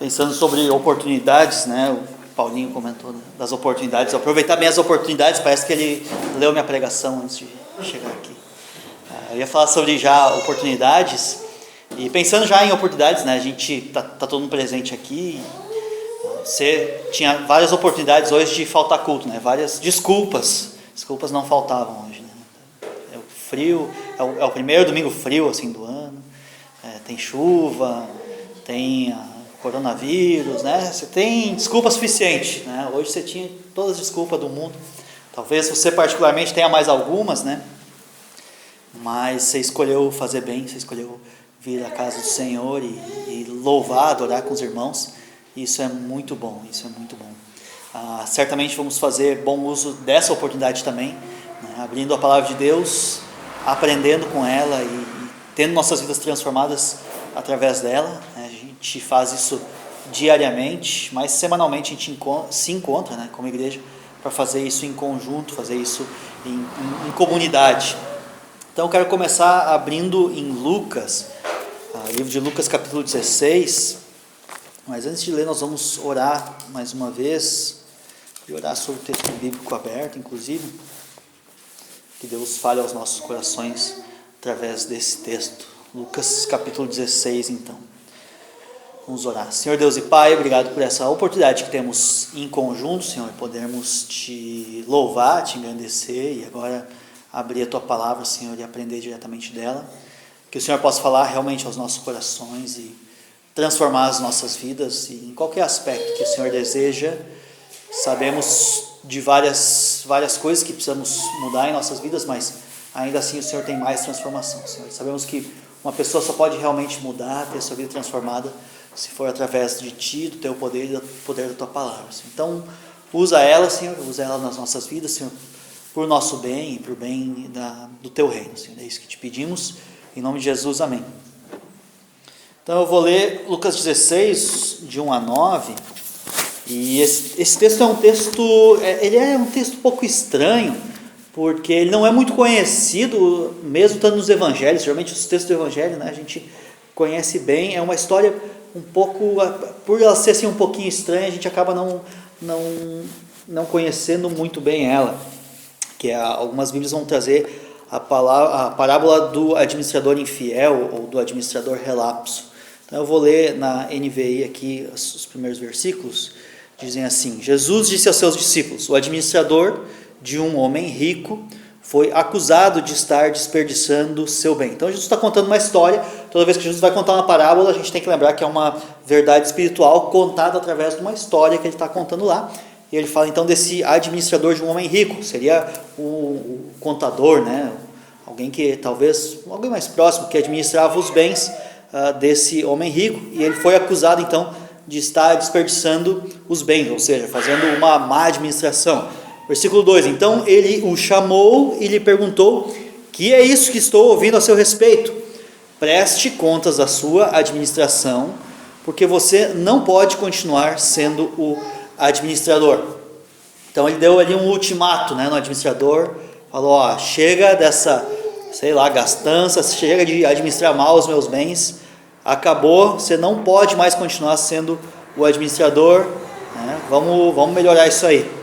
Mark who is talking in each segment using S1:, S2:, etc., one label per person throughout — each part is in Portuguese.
S1: Pensando sobre oportunidades, né? O Paulinho comentou, né, das oportunidades. Aproveitar bem as oportunidades, parece que ele leu minha pregação antes de chegar aqui. Eu ia falar sobre já oportunidades, e pensando já em oportunidades, né? A gente tá todo mundo presente aqui. Você tinha várias oportunidades hoje de faltar culto, né? Várias desculpas não faltavam hoje, né? É o frio, é o primeiro domingo frio assim do ano, tem chuva, tem coronavírus, né? Você tem desculpa suficiente, né? Hoje você tinha todas as desculpas do mundo. Talvez você particularmente tenha mais algumas, né? Mas você escolheu fazer bem, você escolheu vir à casa do Senhor e louvar, adorar com os irmãos. Isso é muito bom, isso é muito bom. Certamente vamos fazer bom uso dessa oportunidade também, né? Abrindo a palavra de Deus, aprendendo com ela e tendo nossas vidas transformadas através dela, né? A gente faz isso diariamente, mas semanalmente a gente se encontra, né, como igreja, para fazer isso em conjunto, fazer isso em comunidade. Então eu quero começar abrindo em Lucas, livro de Lucas capítulo 16, mas antes de ler nós vamos orar mais uma vez, e orar sobre o texto bíblico aberto, inclusive, que Deus fale aos nossos corações através desse texto. Lucas capítulo 16 então. Vamos orar. Senhor Deus e Pai, obrigado por essa oportunidade que temos em conjunto, Senhor, podermos te louvar, te engrandecer e agora abrir a Tua palavra, Senhor, e aprender diretamente dela. Que o Senhor possa falar realmente aos nossos corações e transformar as nossas vidas e em qualquer aspecto que o Senhor deseja. Sabemos de várias coisas que precisamos mudar em nossas vidas, mas ainda assim o Senhor tem mais transformação, Senhor. Sabemos que uma pessoa só pode realmente mudar, ter sua vida transformada, se for através de Ti, do Teu poder e do poder da Tua palavra, Senhor. Então, usa ela, Senhor, usa ela nas nossas vidas, Senhor, por nosso bem e por bem do Teu reino, Senhor. É isso que Te pedimos, em nome de Jesus, amém. Então eu vou ler Lucas 16, de 1 a 9, e esse texto é um texto, ele é um texto um pouco estranho, porque ele não é muito conhecido, mesmo estando nos evangelhos. Geralmente os textos do evangelho, né, a gente conhece bem. É uma história um pouco, por ela ser assim um pouquinho estranha, a gente acaba não conhecendo muito bem ela, que algumas bíblias vão trazer a parábola do administrador infiel ou do administrador relapso. Então eu vou ler na NVI aqui os primeiros versículos. Dizem assim: Jesus disse aos seus discípulos: o administrador de um homem rico foi acusado de estar desperdiçando seu bem. Então Jesus está contando uma história. Toda vez que Jesus vai contar uma parábola, a gente tem que lembrar que é uma verdade espiritual contada através de uma história que ele está contando lá. E ele fala então desse administrador de um homem rico. Seria o contador, né? Alguém mais próximo, que administrava os bens desse homem rico. E ele foi acusado então de estar desperdiçando os bens, ou seja, fazendo uma má administração. Versículo 2: então ele o chamou e lhe perguntou: que é isso que estou ouvindo a seu respeito? Preste contas da sua administração, porque você não pode continuar sendo o administrador. Então ele deu ali um ultimato, né, no administrador. Falou: chega dessa, gastança, chega de administrar mal os meus bens, acabou, você não pode mais continuar sendo o administrador, né? Vamos melhorar isso aí.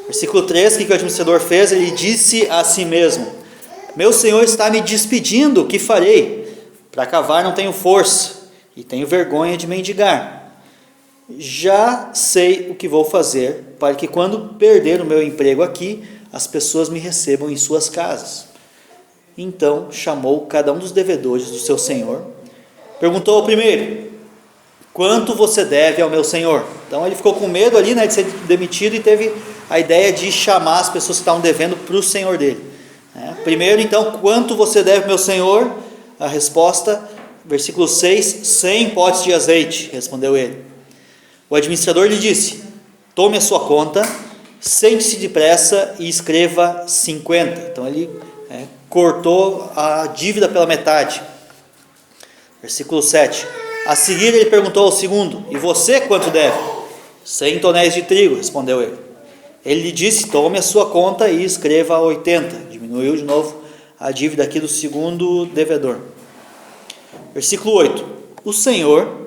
S1: Versículo 3, o que o administrador fez? Ele disse a si mesmo: meu senhor está me despedindo, o que farei? Para cavar não tenho força, e tenho vergonha de mendigar. Já sei o que vou fazer, para que quando perder o meu emprego aqui, as pessoas me recebam em suas casas. Então chamou cada um dos devedores do seu senhor, perguntou ao primeiro: quanto você deve ao meu senhor? Então ele ficou com medo ali, né, de ser demitido, e teve a ideia de chamar as pessoas que estavam devendo para o senhor dele. Primeiro então, quanto você deve ao meu senhor? A resposta, versículo 6, 100 potes de azeite, respondeu ele. O administrador lhe disse: tome a sua conta, sente-se depressa e escreva 50. Então ele cortou a dívida pela metade. Versículo 7. A seguir ele perguntou ao segundo: e você quanto deve? 100 tonéis de trigo, respondeu ele. Ele lhe disse: tome a sua conta e escreva 80. Diminuiu de novo a dívida aqui do segundo devedor. Versículo 8. O Senhor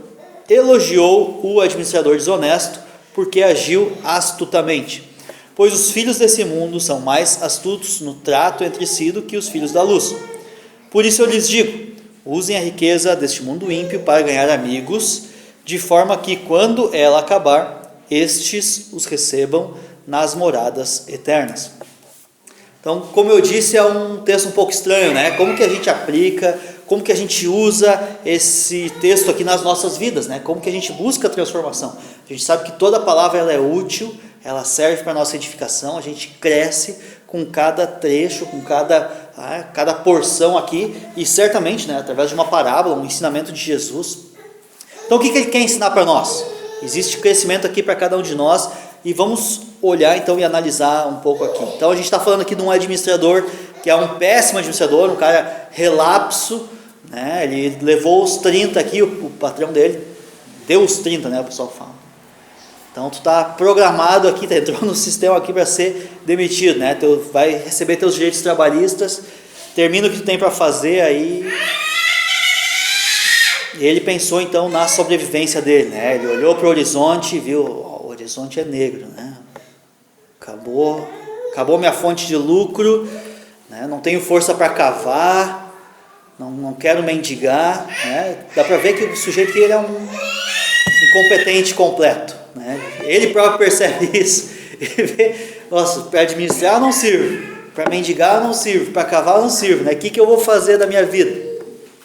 S1: elogiou o administrador desonesto, porque agiu astutamente. Pois os filhos desse mundo são mais astutos no trato entre si do que os filhos da luz. Por isso eu lhes digo, usem a riqueza deste mundo ímpio para ganhar amigos, de forma que, quando ela acabar, estes os recebam nas moradas eternas. Então, como eu disse, é um texto um pouco estranho, né? Como que a gente aplica, como que a gente usa esse texto aqui nas nossas vidas, né? Como que a gente busca a transformação? A gente sabe que toda palavra ela é útil, ela serve para a nossa edificação, a gente cresce com cada trecho, com cada porção aqui, e certamente, né, através de uma parábola, um ensinamento de Jesus. Então, o que ele quer ensinar para nós? Existe crescimento aqui para cada um de nós, e vamos olhar então e analisar um pouco aqui. Então a gente está falando aqui de um administrador que é um péssimo administrador, um cara relapso, né? Ele levou os 30 aqui, o patrão dele deu os 30, né? O pessoal fala. Então tu está programado aqui, tu entrou no sistema aqui para ser demitido, né? Tu vai receber teus direitos trabalhistas, termina o que tu tem para fazer aí. E ele pensou então na sobrevivência dele, né? Ele olhou para o horizonte e viu, o horizonte é negro, né? Acabou minha fonte de lucro, né? Não tenho força para cavar, não quero mendigar, né? Dá para ver que o sujeito que ele é um incompetente completo, né? Ele próprio percebe isso. Ele vê, nossa, para administrar não sirvo, para mendigar não sirvo, para cavar não sirvo, né? O que eu vou fazer da minha vida?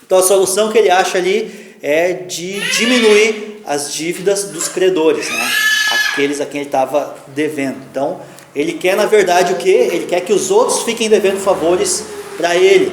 S1: Então a solução que ele acha ali é de diminuir as dívidas dos credores, né? Aqueles a quem ele estava devendo. Então ele quer, na verdade, o quê? Ele quer que os outros fiquem devendo favores para ele.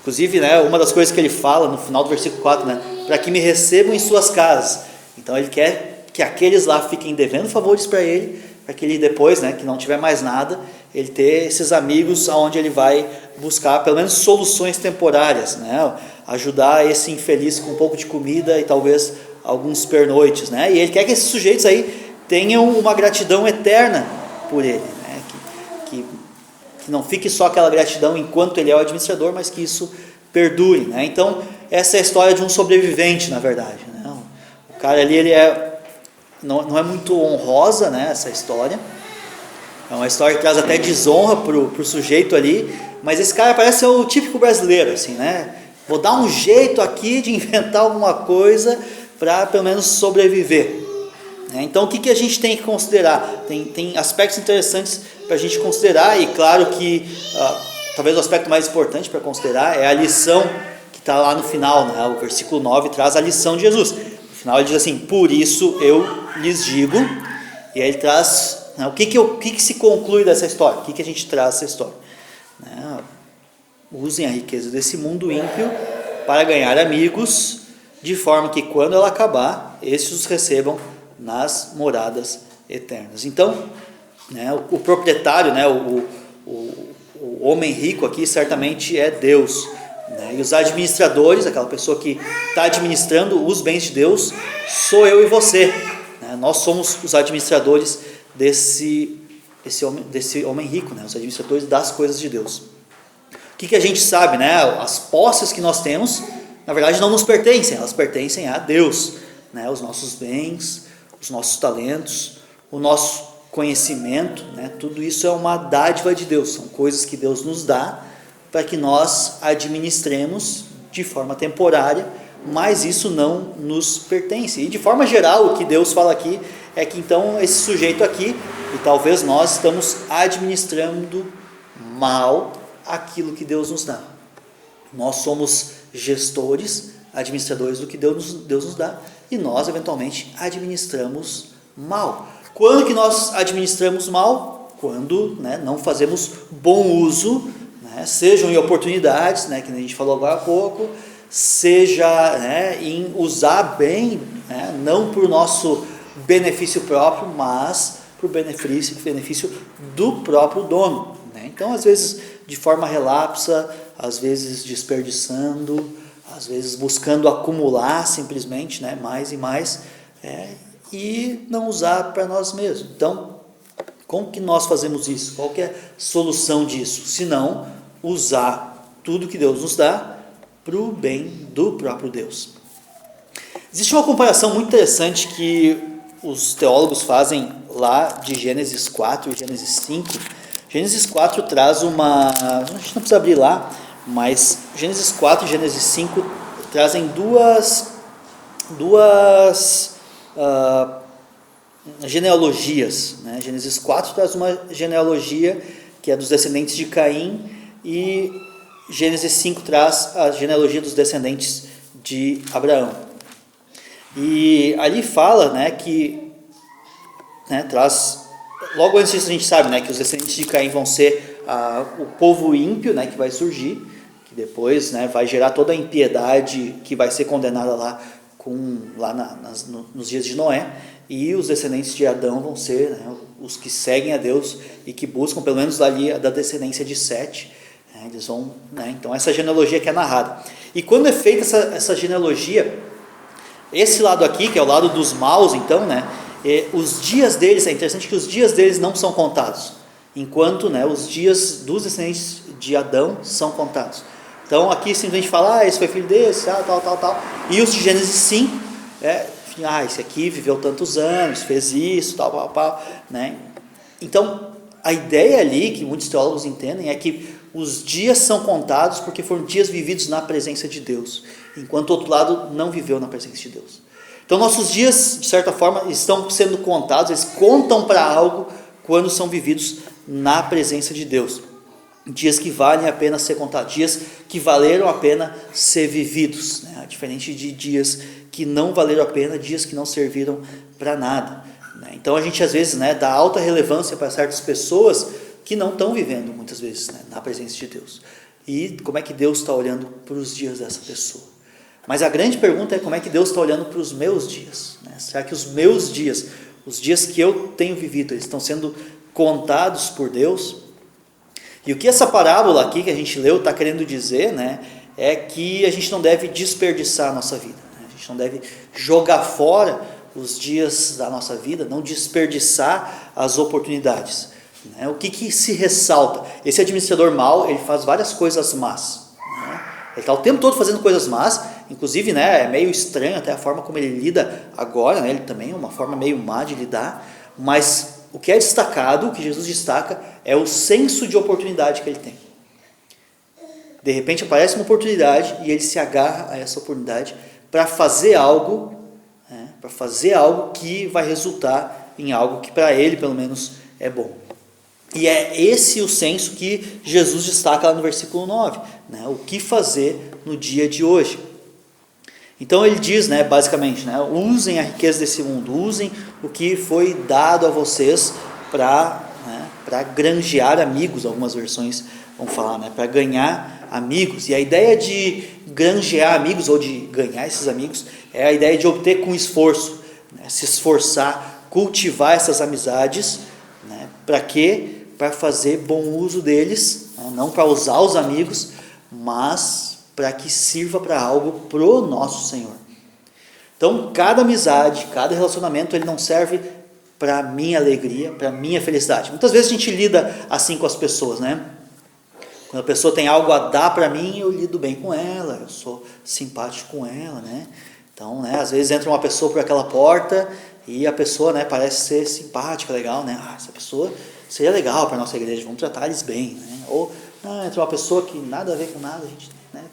S1: Inclusive, né, uma das coisas que ele fala no final do versículo 4, né, para que me recebam em suas casas. Então ele quer que aqueles lá fiquem devendo favores para ele, para que ele depois, né, que não tiver mais nada, ele ter esses amigos aonde ele vai buscar pelo menos soluções temporárias, né, ajudar esse infeliz com um pouco de comida e talvez alguns pernoites, né, e ele quer que esses sujeitos aí tenham uma gratidão eterna por ele, né, que não fique só aquela gratidão enquanto ele é o administrador, mas que isso perdure, né. Então essa é a história de um sobrevivente, na verdade, né. O cara ali, ele não é muito honrosa, né, essa história. É uma história que traz até desonra pro sujeito ali, mas esse cara parece ser o típico brasileiro, assim, né? Vou dar um jeito aqui de inventar alguma coisa para pelo menos sobreviver. Então o que a gente tem que considerar? Tem aspectos interessantes para a gente considerar, e claro que talvez o aspecto mais importante para considerar é a lição que está lá no final, né? O versículo 9 traz a lição de Jesus. No final ele diz assim, por isso eu lhes digo, e aí ele traz, né, o que se conclui dessa história, o que a gente traz dessa história, né? Usem a riqueza desse mundo ímpio para ganhar amigos, de forma que quando ela acabar, estes os recebam nas moradas eternas. Então, né, o proprietário, né, o homem rico aqui certamente é Deus, né, e os administradores, aquela pessoa que está administrando os bens de Deus, sou eu e você, né? Nós somos os administradores desse homem rico, né, os administradores das coisas de Deus. O que a gente sabe, né? As posses que nós temos, na verdade não nos pertencem, elas pertencem a Deus, né? Os nossos bens, os nossos talentos, o nosso conhecimento, né? Tudo isso é uma dádiva de Deus, são coisas que Deus nos dá para que nós administremos de forma temporária, mas isso não nos pertence. E de forma geral, o que Deus fala aqui é que então esse sujeito aqui, e talvez nós estamos administrando mal aquilo que Deus nos dá. Nós somos gestores, administradores do que Deus nos dá, e nós eventualmente administramos mal. Quando que nós administramos mal? Quando, né, não fazemos bom uso, né, sejam em oportunidades, né, que a gente falou agora há pouco, seja, né, em usar bem, né, não por nosso benefício próprio, mas por benefício do próprio dono, né? Então, às vezes de forma relapsa, às vezes desperdiçando, às vezes buscando acumular simplesmente, né, mais e mais, e não usar para nós mesmos. Então, como que nós fazemos isso? Qual que é a solução disso? Se não, usar tudo que Deus nos dá para o bem do próprio Deus. Existe uma comparação muito interessante que os teólogos fazem lá de Gênesis 4 e Gênesis 5. Gênesis 4 traz uma... A gente não precisa abrir lá, mas Gênesis 4 e Gênesis 5 trazem duas genealogias, né? Gênesis 4 traz uma genealogia que é dos descendentes de Caim, e Gênesis 5 traz a genealogia dos descendentes de Abraão. E ali fala, né, que, né, traz, logo antes disso a gente sabe, né, que os descendentes de Caim vão ser o povo ímpio, né, que vai surgir, que depois, né, vai gerar toda a impiedade que vai ser condenada lá nos dias de Noé. E os descendentes de Adão vão ser, né, os que seguem a Deus e que buscam, pelo menos ali, da descendência de Sete. Né, eles vão, né, então essa genealogia que é narrada. E quando é feita essa genealogia, esse lado aqui, que é o lado dos maus, então, né, os dias deles, é interessante que os dias deles não são contados, enquanto, né, os dias dos descendentes de Adão são contados. Então aqui simplesmente fala, esse foi filho desse, tal. E os de Gênesis 5, esse aqui viveu tantos anos, fez isso, tal, né? Então, a ideia ali, que muitos teólogos entendem, é que os dias são contados porque foram dias vividos na presença de Deus, enquanto o outro lado não viveu na presença de Deus. Então, nossos dias, de certa forma, estão sendo contados, eles contam para algo quando são vividos na presença de Deus. Dias que valem a pena ser contados, dias que valeram a pena ser vividos, né? Diferente de dias que não valeram a pena, dias que não serviram para nada, né? Então a gente às vezes, né, dá alta relevância para certas pessoas que não estão vivendo muitas vezes, né, na presença de Deus. E como é que Deus está olhando para os dias dessa pessoa? Mas a grande pergunta é como é que Deus está olhando para os meus dias, né? Será que os meus dias, os dias que eu tenho vivido, eles estão sendo contados por Deus? E o que essa parábola aqui que a gente leu está querendo dizer, né, é que a gente não deve desperdiçar a nossa vida, né? A gente não deve jogar fora os dias da nossa vida, não desperdiçar as oportunidades, né? O que se ressalta? Esse administrador mau, ele faz várias coisas más, né? Ele está o tempo todo fazendo coisas más, inclusive, né, é meio estranho até a forma como ele lida agora, né? Ele também é uma forma meio má de lidar, mas o que é destacado, o que Jesus destaca, é o senso de oportunidade que ele tem. De repente aparece uma oportunidade e ele se agarra a essa oportunidade para fazer algo, né, para fazer algo que vai resultar em algo que para ele, pelo menos, é bom. E é esse o senso que Jesus destaca lá no versículo 9, né, o que fazer no dia de hoje. Então ele diz, né, basicamente, né, usem a riqueza desse mundo, usem o que foi dado a vocês para granjear amigos, algumas versões vão falar, né, para ganhar amigos. E a ideia de granjear amigos, ou de ganhar esses amigos, é a ideia de obter com esforço, né, se esforçar, cultivar essas amizades, né, para quê? Para fazer bom uso deles, né, não para usar os amigos, mas para que sirva para algo pro nosso Senhor. Então, cada amizade, cada relacionamento, ele não serve para minha alegria, para minha felicidade. Muitas vezes a gente lida assim com as pessoas, né? Quando a pessoa tem algo a dar para mim, eu lido bem com ela, eu sou simpático com ela, né? Então, né, às vezes entra uma pessoa por aquela porta e a pessoa, né, parece ser simpática, legal, né? Essa pessoa seria legal para a nossa igreja, vamos tratar eles bem, né? Ou entra uma pessoa que nada a ver com nada, a gente, né,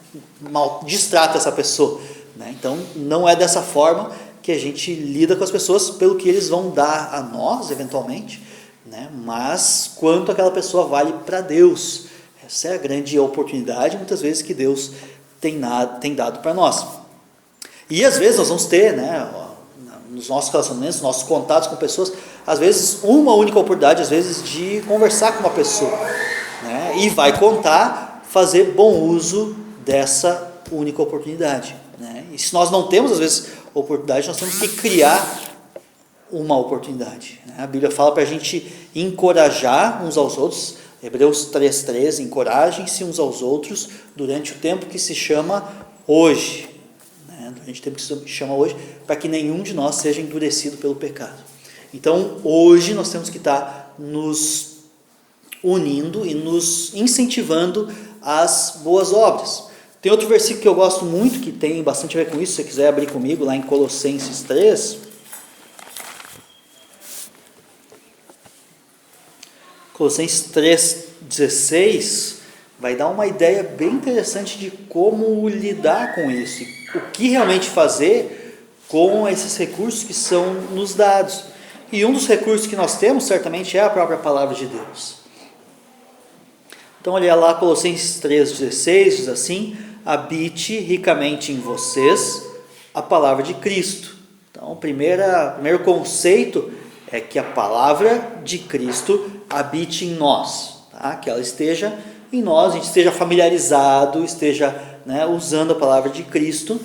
S1: mal distrata essa pessoa, né? Então não é dessa forma que a gente lida com as pessoas, pelo que eles vão dar a nós eventualmente, né? Mas quanto aquela pessoa vale para Deus. Essa é a grande oportunidade muitas vezes que Deus tem dado para nós. E às vezes nós vamos ter, né, nos nossos relacionamentos, nos nossos contatos com pessoas, às vezes uma única oportunidade, às vezes, de conversar com uma pessoa, né? E vai contar fazer bom uso dessa única oportunidade, né? E se nós não temos, às vezes, oportunidade, nós temos que criar uma oportunidade, né? A Bíblia fala para a gente encorajar uns aos outros. Hebreus 3,13, encorajem-se uns aos outros durante o tempo que se chama hoje, né? Durante o tempo que se chama hoje, para que nenhum de nós seja endurecido pelo pecado. Então, hoje nós temos que estar nos unindo e nos incentivando às boas obras. Tem outro versículo que eu gosto muito, que tem bastante a ver com isso, se você quiser abrir comigo, lá em Colossenses 3. Colossenses 3,16 vai dar uma ideia bem interessante de como lidar com isso, o que realmente fazer com esses recursos que são nos dados. E um dos recursos que nós temos, certamente, é a própria palavra de Deus. Então, olha lá, Colossenses 3,16 diz assim: habite ricamente em vocês a palavra de Cristo. Então, o primeiro conceito é que a palavra de Cristo habite em nós, tá? Que ela esteja em nós, a gente esteja familiarizado, esteja, né, usando a palavra de Cristo.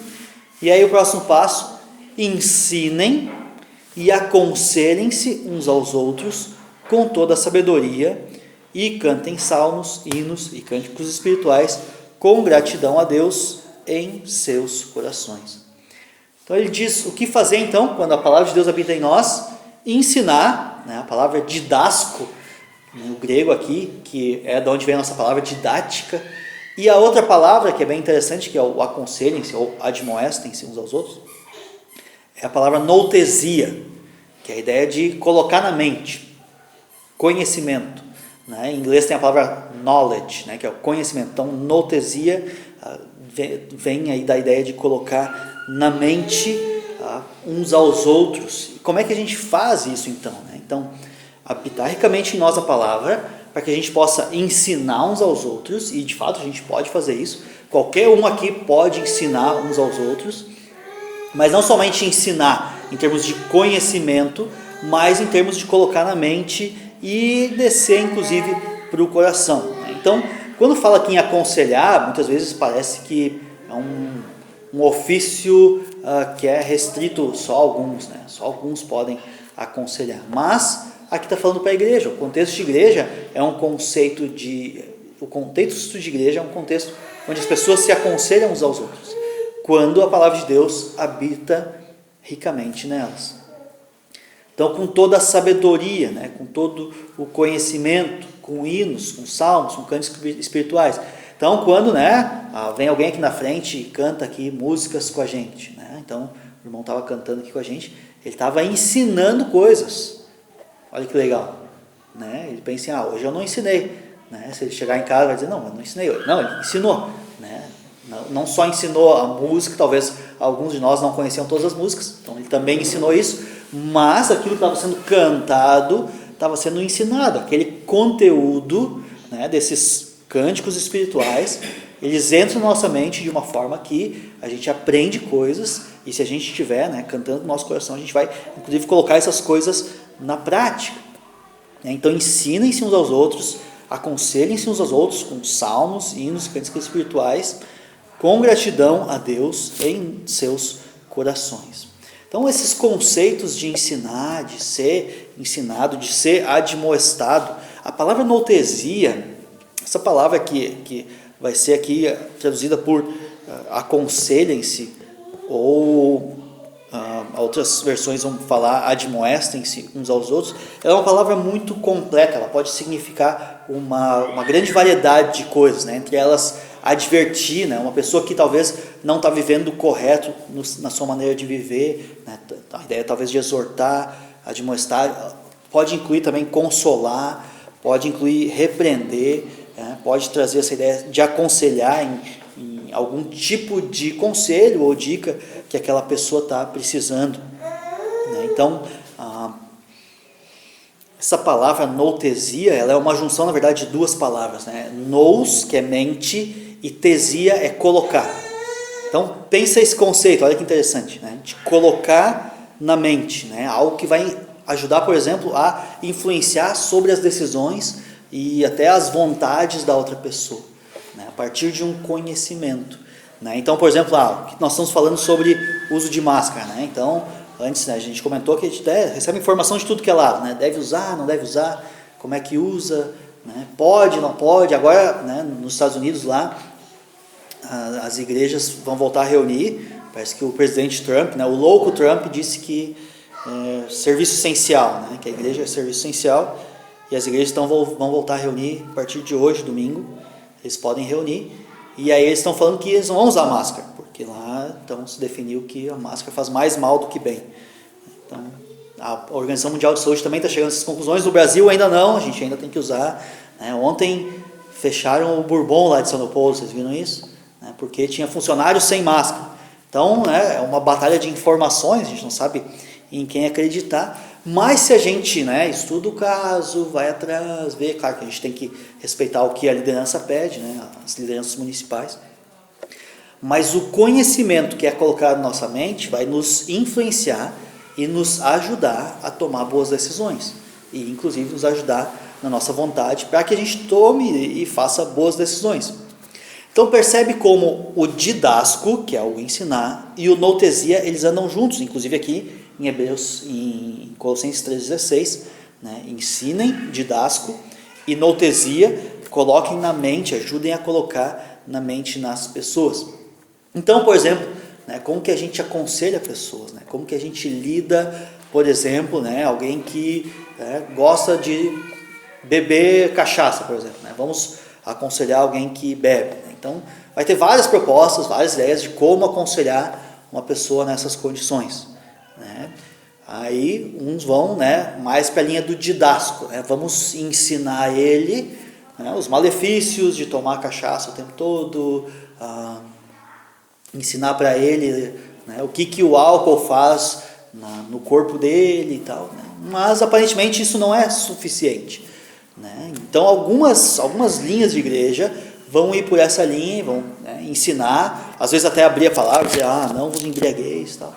S1: E aí o próximo passo: ensinem e aconselhem-se uns aos outros com toda a sabedoria, e cantem salmos, hinos e cânticos espirituais com gratidão a Deus em seus corações. Então ele diz o que fazer então quando a palavra de Deus habita em nós: ensinar, né, a palavra didasco, no grego aqui, que é de onde vem a nossa palavra didática, e a outra palavra que é bem interessante, que é o aconselhem-se ou admoestem-se uns aos outros, é a palavra noutesia, que é a ideia de colocar na mente, conhecimento, né? Em inglês tem a palavra knowledge, né, que é o conhecimento. Então, noutesia vem aí da ideia de colocar na mente uns aos outros. E como é que a gente faz isso então? Né? Então, habitar ricamente em nós a palavra, para que a gente possa ensinar uns aos outros, e de fato a gente pode fazer isso. Qualquer um aqui pode ensinar uns aos outros, mas não somente ensinar em termos de conhecimento, mas em termos de colocar na mente e descer inclusive para o coração. Então, quando fala aqui em aconselhar, muitas vezes parece que é um ofício que é restrito só a alguns, né? Só alguns podem aconselhar. Mas aqui está falando para a igreja. O contexto de igreja é um conceito de... O contexto de igreja é um contexto onde as pessoas se aconselham uns aos outros, quando a palavra de Deus habita ricamente nelas. Então, com toda a sabedoria, né, com todo o conhecimento, com hinos, com salmos, com cânticos espirituais. Então, quando, né, vem alguém aqui na frente e canta aqui músicas com a gente, né? Então, o irmão estava cantando aqui com a gente, ele estava ensinando coisas. Olha que legal, né? Ele pensa assim, hoje eu não ensinei, né? Se ele chegar em casa vai dizer, não, eu não ensinei hoje. Não, ele ensinou, né? Não só ensinou a música, talvez alguns de nós não conheciam todas as músicas, então ele também ensinou isso, mas aquilo que estava sendo cantado estava sendo ensinado, aquele conteúdo, né, desses cânticos espirituais, eles entram na nossa mente de uma forma que a gente aprende coisas, e se a gente estiver, né, cantando no nosso coração, a gente vai inclusive colocar essas coisas na prática. Então ensinem-se uns aos outros, aconselhem-se uns aos outros com salmos, hinos e cânticos espirituais, com gratidão a Deus em seus corações. Então, esses conceitos de ensinar, de ser ensinado, de ser admoestado, a palavra noutesia, essa palavra que vai ser aqui traduzida por aconselhem-se, ou outras versões vão falar admoestem-se uns aos outros, ela é uma palavra muito completa, ela pode significar uma grande variedade de coisas, né? Entre elas advertir, né? Uma pessoa que talvez não está vivendo correto na sua maneira de viver, né? A ideia talvez de exortar, admoestar, pode incluir também consolar, pode incluir repreender, né? Pode trazer essa ideia de aconselhar em algum tipo de conselho ou dica que aquela pessoa está precisando, né? Então, essa palavra noutesia, ela é uma junção, na verdade, de duas palavras, né? Nous, que é mente, e tesia é colocar. Então, pensa esse conceito, olha que interessante, né? De colocar na mente, né? Algo que vai ajudar, por exemplo, a influenciar sobre as decisões e até as vontades da outra pessoa, né? A partir de um conhecimento, né? Então, por exemplo, nós estamos falando sobre uso de máscara, né? Então, antes, né, a gente comentou que a gente recebe informação de tudo que é lado, né? Deve usar, não deve usar, como é que usa, né? Pode, não pode. Agora, né, nos Estados Unidos lá, as igrejas vão voltar a reunir. Parece que o presidente Trump, né, o louco Trump, disse que serviço essencial, né, que a igreja é serviço essencial, e as igrejas vão voltar a reunir a partir de hoje, domingo. Eles podem reunir, E aí eles estão falando que eles não vão usar máscara, porque lá então se definiu que a máscara faz mais mal do que bem. Então, a Organização Mundial de Saúde também está chegando a essas conclusões. No Brasil ainda não, a gente ainda tem que usar. Né? Ontem fecharam o Bourbon lá de São Leopoldo, vocês viram isso? Né? Porque tinha funcionários sem máscara. Então, é uma batalha de informações, a gente não sabe em quem acreditar. Mas se a gente, né, estuda o caso, vai atrás, vê, claro que a gente tem que respeitar o que a liderança pede, né, as lideranças municipais. Mas o conhecimento que é colocado na nossa mente vai nos influenciar e nos ajudar a tomar boas decisões. E inclusive nos ajudar na nossa vontade para que a gente tome e faça boas decisões. Então percebe como o didasco, que é o ensinar, e o noutesia, eles andam juntos, inclusive aqui em Hebreus, em Colossenses 3,16, né? Ensinem, didasco, e noutesia, coloquem na mente, ajudem a colocar na mente nas pessoas. Então, por exemplo, né, como que a gente aconselha pessoas, né? Como que a gente lida, por exemplo, né, alguém que gosta de beber cachaça, por exemplo, né? Vamos aconselhar alguém que bebe, né? Então, vai ter várias propostas, várias ideias de como aconselhar uma pessoa nessas condições. Né? Aí uns vão, né, mais para a linha do didasco, né? Vamos ensinar ele, né, os malefícios de tomar cachaça o tempo todo, ensinar para ele, né, o que o álcool faz no corpo dele e tal, né? Mas aparentemente isso não é suficiente, né? Então algumas linhas de igreja vão ir por essa linha, vão, né, ensinar, às vezes até abrir a palavra, dizer, não vos embriagueis e tal.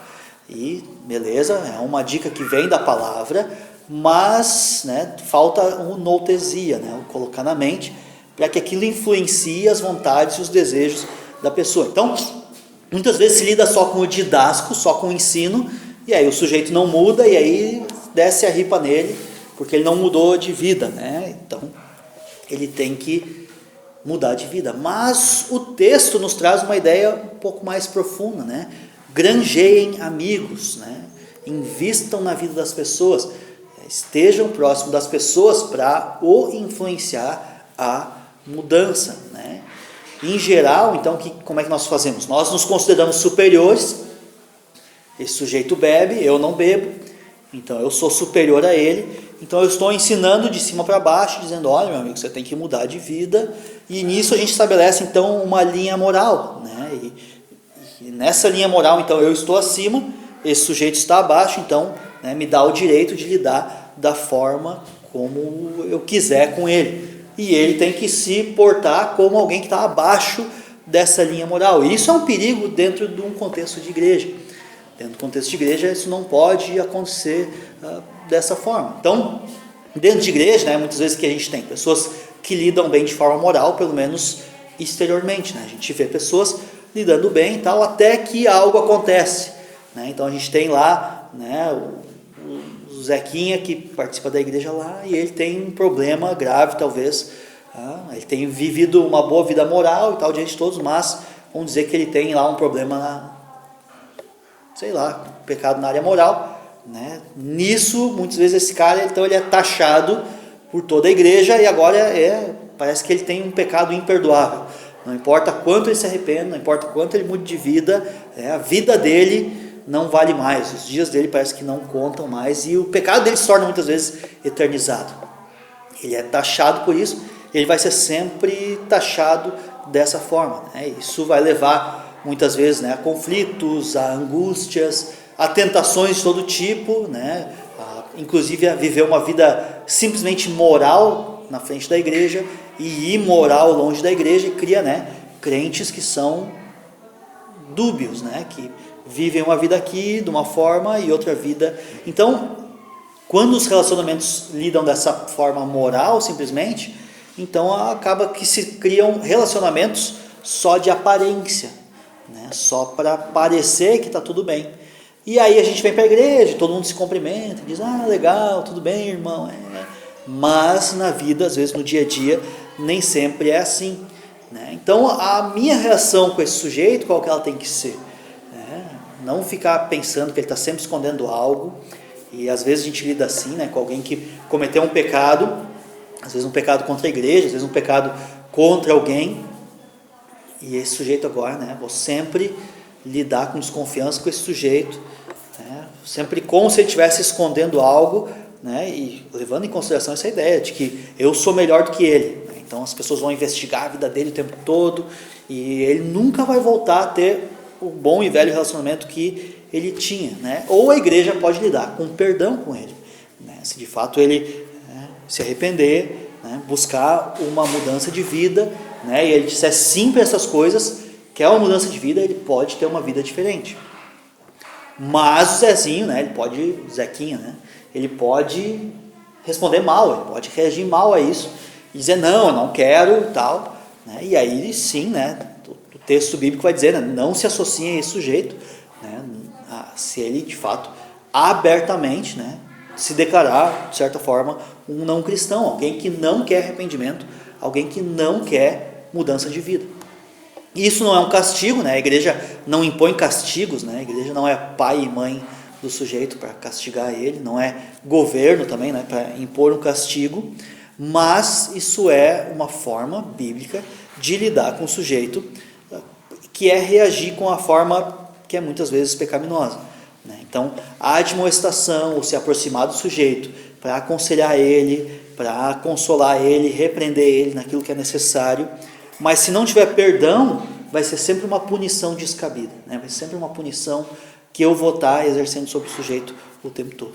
S1: E beleza, é uma dica que vem da palavra, mas, né, falta o noutesia, né, o colocar na mente, para que aquilo influencie as vontades e os desejos da pessoa. Então, muitas vezes se lida só com o didasco, só com o ensino, e aí o sujeito não muda, e aí desce a ripa nele, porque ele não mudou de vida, né? Então, ele tem que mudar de vida. Mas o texto nos traz uma ideia um pouco mais profunda, né? Granjeiem amigos, né? Invistam na vida das pessoas, estejam próximos das pessoas para o influenciar a mudança, né? Em geral, então, como é que nós fazemos? Nós nos consideramos superiores, esse sujeito bebe, eu não bebo, então eu sou superior a ele, então eu estou ensinando de cima para baixo, dizendo, olha meu amigo, você tem que mudar de vida, e nisso a gente estabelece então uma linha moral, né? E nessa linha moral, então, eu estou acima, esse sujeito está abaixo, então, né, me dá o direito de lidar da forma como eu quiser com ele. E ele tem que se portar como alguém que está abaixo dessa linha moral. E isso é um perigo dentro de um contexto de igreja. Dentro do contexto de igreja, isso não pode acontecer dessa forma. Então, dentro de igreja, né, muitas vezes que a gente tem pessoas que lidam bem de forma moral, pelo menos exteriormente, né? A gente vê pessoas lidando bem e tal, até que algo acontece, né? Então a gente tem lá, né, o Zequinha que participa da igreja lá, e ele tem um problema grave talvez, ele tem vivido uma boa vida moral e tal diante de todos, mas vamos dizer que ele tem lá um problema, pecado na área moral, né? Nisso, muitas vezes esse cara, então ele é taxado por toda a igreja, e agora parece que ele tem um pecado imperdoável. Não importa quanto ele se arrependa, não importa quanto ele mude de vida, a vida dele não vale mais, os dias dele parece que não contam mais, e o pecado dele se torna muitas vezes eternizado. Ele é taxado por isso, ele vai ser sempre taxado dessa forma, né? Isso vai levar muitas vezes, né, a conflitos, a angústias, a tentações de todo tipo, né? Inclusive a viver uma vida simplesmente moral na frente da igreja e imoral longe da igreja, e cria, né, crentes que são dúbios, né, que vivem uma vida aqui de uma forma e outra vida. Então, quando os relacionamentos lidam dessa forma moral simplesmente, então acaba que se criam relacionamentos só de aparência, né, só para parecer que está tudo bem. E aí a gente vem para a igreja, todo mundo se cumprimenta, diz, legal, tudo bem, irmão, mas na vida, às vezes no dia a dia, nem sempre é assim, né? Então a minha reação com esse sujeito, qual que ela tem que ser? Não ficar pensando que ele está sempre escondendo algo, e às vezes a gente lida assim, né, com alguém que cometeu um pecado, às vezes um pecado contra a igreja, às vezes um pecado contra alguém, E esse sujeito agora, né, vou sempre lidar com desconfiança com esse sujeito, né, sempre como se ele estivesse escondendo algo, né, e levando em consideração essa ideia de que eu sou melhor do que ele. Né, então as pessoas vão investigar a vida dele o tempo todo e ele nunca vai voltar a ter o bom e velho relacionamento que ele tinha. Né, ou a igreja pode lidar com perdão com ele, né, se de fato ele, né, se arrepender, né, buscar uma mudança de vida, né, e ele disser sim para essas coisas, quer uma mudança de vida, ele pode ter uma vida diferente. Mas o Zezinho, né, Zequinha, né, ele pode responder mal, ele pode reagir mal a isso, e dizer não, eu não quero, tal, né, e aí sim, né, o texto bíblico vai dizer, né, não se associem a esse sujeito, né, se ele de fato abertamente, né, se declarar, de certa forma, um não cristão, alguém que não quer arrependimento, alguém que não quer mudança de vida. E isso não é um castigo, né? A igreja não impõe castigos, né? A igreja não é pai e mãe do sujeito para castigar ele, não é governo também, né, para impor um castigo, mas isso é uma forma bíblica de lidar com o sujeito, que é reagir com a forma que é muitas vezes pecaminosa. Né? Então, a admoestação, ou se aproximar do sujeito para aconselhar ele, para consolar ele, repreender ele naquilo que é necessário, mas se não tiver perdão, vai ser sempre uma punição descabida, né? Vai ser sempre uma punição que eu vou estar exercendo sobre o sujeito o tempo todo.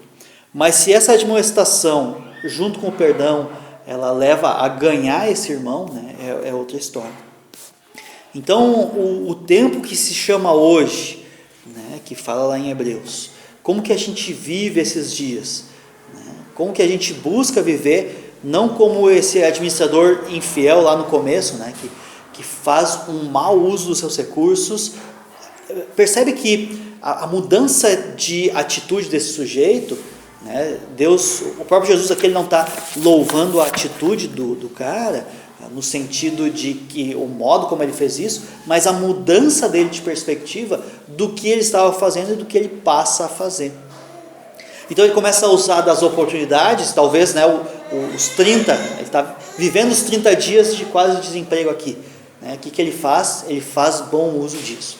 S1: Mas se essa admoestação, junto com o perdão, ela leva a ganhar esse irmão, né? É outra história. Então, o tempo que se chama hoje, né? Que fala lá em Hebreus, como que a gente vive esses dias? Né? Como que a gente busca viver, não como esse administrador infiel lá no começo, né, que faz um mau uso dos seus recursos. Percebe que a mudança de atitude desse sujeito, né, Deus, o próprio Jesus aqui, ele não está louvando a atitude do cara, no sentido de que o modo como ele fez isso, mas a mudança dele de perspectiva do que ele estava fazendo e do que ele passa a fazer. Então ele começa a usar das oportunidades, talvez, né, os 30, ele está vivendo os 30 dias de quase desemprego aqui. Né? O que ele faz? Ele faz bom uso disso.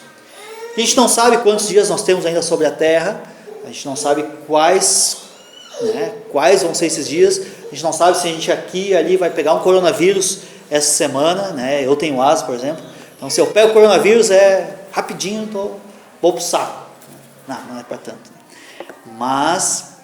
S1: A gente não sabe quantos dias nós temos ainda sobre a terra, a gente não sabe quais vão ser esses dias, a gente não sabe se a gente aqui e ali vai pegar um coronavírus essa semana, né? Eu tenho asma, por exemplo, então se eu pego o coronavírus rapidinho, vou pro saco. Não é para tanto. Mas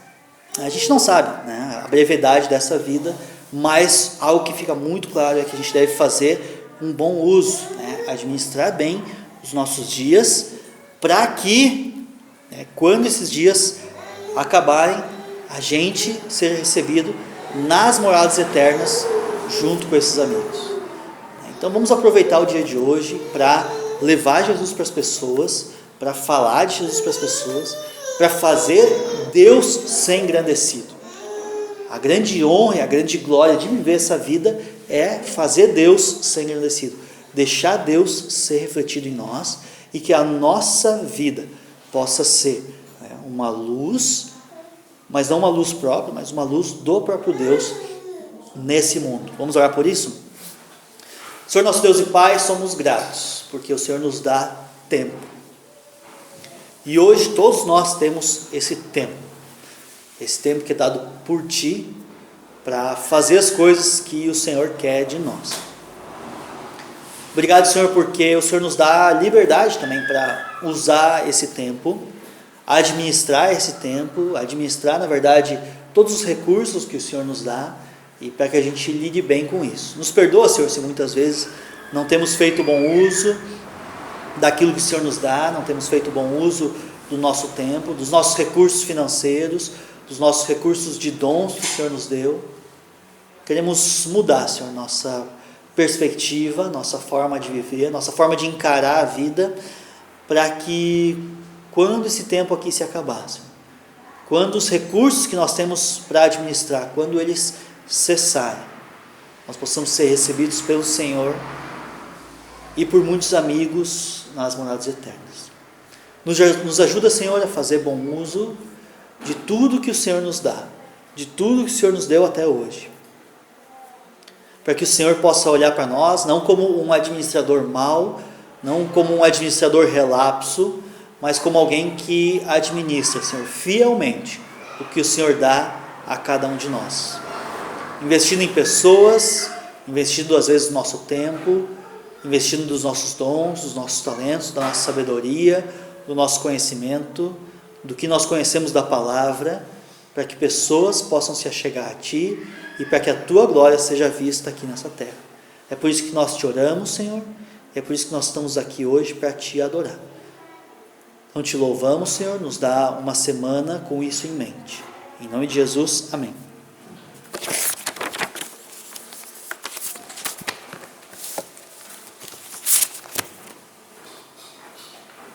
S1: a gente não sabe, né, a brevidade dessa vida, mas algo que fica muito claro é que a gente deve fazer um bom uso, né, administrar bem os nossos dias, para que, né, quando esses dias acabarem, a gente seja recebido nas moradas eternas junto com esses amigos. Então vamos aproveitar o dia de hoje para levar Jesus para as pessoas, para falar de Jesus para as pessoas, para fazer Deus ser engrandecido. A grande honra e a grande glória de viver essa vida é fazer Deus ser engrandecido, deixar Deus ser refletido em nós e que a nossa vida possa ser uma luz, mas não uma luz própria, mas uma luz do próprio Deus nesse mundo. Vamos orar por isso? Senhor nosso Deus e Pai, somos gratos porque o Senhor nos dá tempo. E hoje todos nós temos esse tempo que é dado por Ti para fazer as coisas que o Senhor quer de nós. Obrigado, Senhor, porque o Senhor nos dá a liberdade também para usar esse tempo, administrar esse tempo, administrar, na verdade, todos os recursos que o Senhor nos dá e para que a gente lide bem com isso. Nos perdoa, Senhor, se muitas vezes não temos feito bom uso daquilo que o Senhor nos dá, não temos feito bom uso do nosso tempo, dos nossos recursos financeiros, dos nossos recursos de dons que o Senhor nos deu. Queremos mudar, Senhor, nossa perspectiva, nossa forma de viver, nossa forma de encarar a vida, para que quando esse tempo aqui se acabar, Senhor, quando os recursos que nós temos para administrar, quando eles cessarem, nós possamos ser recebidos pelo Senhor e por muitos amigos nas moradas eternas. Nos ajuda, Senhor, a fazer bom uso de tudo que o Senhor nos dá, de tudo que o Senhor nos deu até hoje, para que o Senhor possa olhar para nós, não como um administrador mau, não como um administrador relapso, mas como alguém que administra, Senhor, fielmente o que o Senhor dá a cada um de nós. Investindo em pessoas, investindo às vezes do nosso tempo, investindo dos nossos dons, dos nossos talentos, da nossa sabedoria, do nosso conhecimento, do que nós conhecemos da palavra, para que pessoas possam se achegar a Ti e para que a Tua glória seja vista aqui nessa terra. É por isso que nós te oramos, Senhor, é por isso que nós estamos aqui hoje para Te adorar. Então te louvamos, Senhor, nos dá uma semana com isso em mente. Em nome de Jesus, amém.